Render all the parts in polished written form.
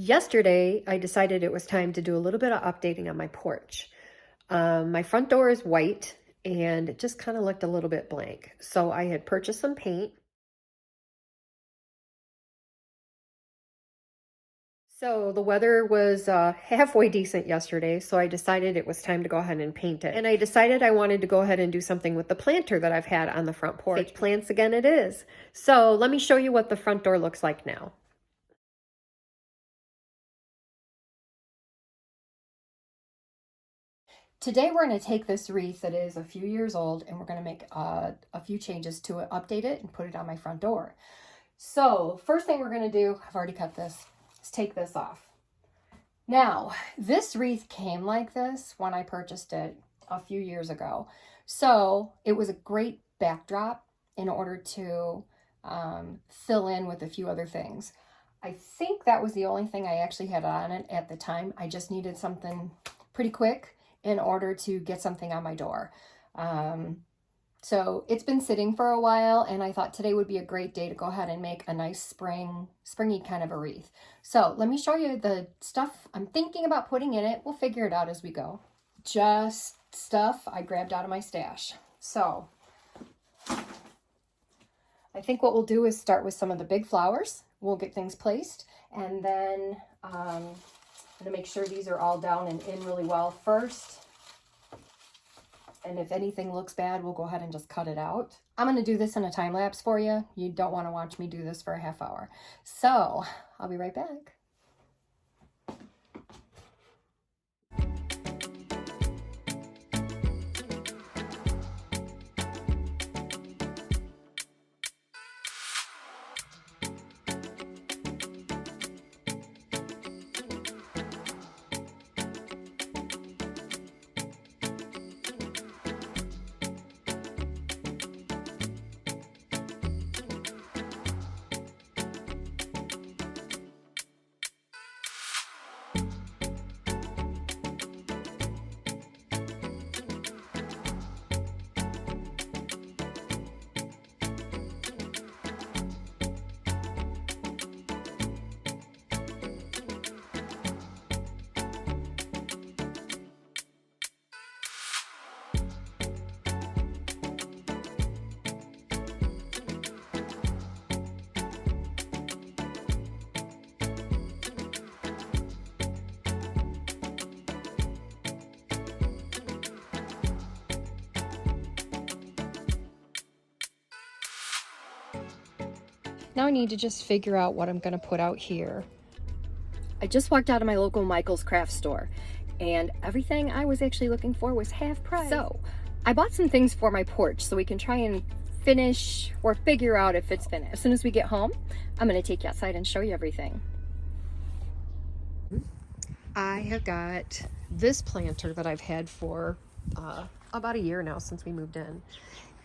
Yesterday, I decided it was time to do a little bit of updating on my porch. My front door is white and it just kind of looked a little bit blank. So I had purchased some paint. So the weather was halfway decent yesterday, so I decided it was time to go ahead and paint it. And I decided I wanted to go ahead and do something with the planter that I've had on the front porch. Fake plants again it is. So let me show you what the front door looks like now. Today we're going to take this wreath that is a few years old and we're going to make a few changes to it, update it, and put it on my front door. So first thing we're going to do, I've already cut this, is take this off. Now, this wreath came like this when I purchased it a few years ago. So it was a great backdrop in order to fill in with a few other things. I think that was the only thing I actually had on it at the time. I just needed something pretty quick in order to get something on my door. So it's been sitting for a while, and I thought today would be a great day to go ahead and make a nice springy kind of a wreath. So let me show you the stuff I'm thinking about putting in it. We'll figure it out as we go. Just stuff I grabbed out of my stash. So I think what we'll do is start with some of the big flowers. We'll get things placed, and then I'm gonna make sure these are all down and in really well first. And if anything looks bad, we'll go ahead and just cut it out. I'm going to do this in a time lapse for you. You don't want to watch me do this for a half hour. So I'll be right back. Now I need to just figure out what I'm going to put out here. I just walked out of my local Michael's craft store, and everything I was actually looking for was half price. So I bought some things for my porch so we can try and finish or figure out if it's finished. As soon as we get home, I'm going to take you outside and show you everything. I have got this planter that I've had for about a year now, since we moved in.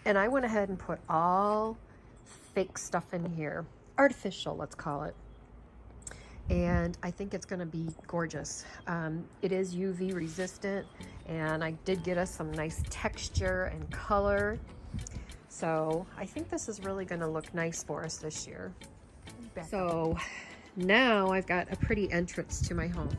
And I went ahead and put all fake stuff in here, artificial, let's call it. And I think it's going to be gorgeous. It is UV resistant, and I did get us some nice texture and color. So I think this is really going to look nice for us this year. So now I've got a pretty entrance to my home.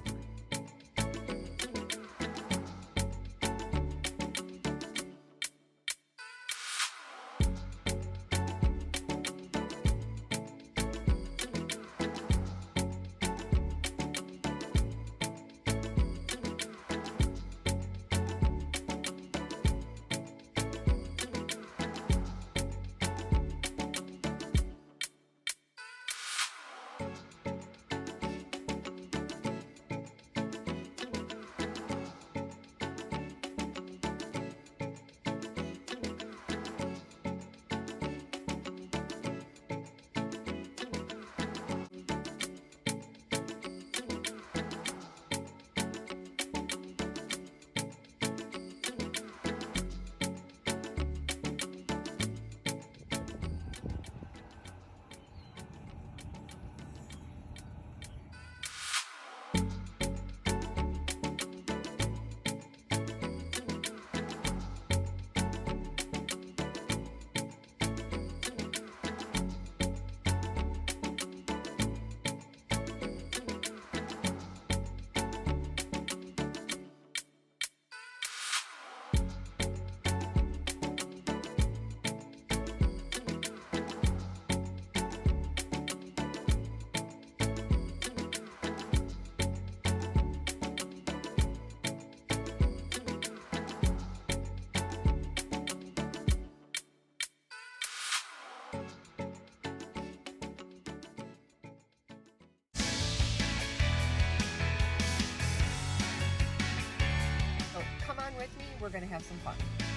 with me. We're going to have some fun.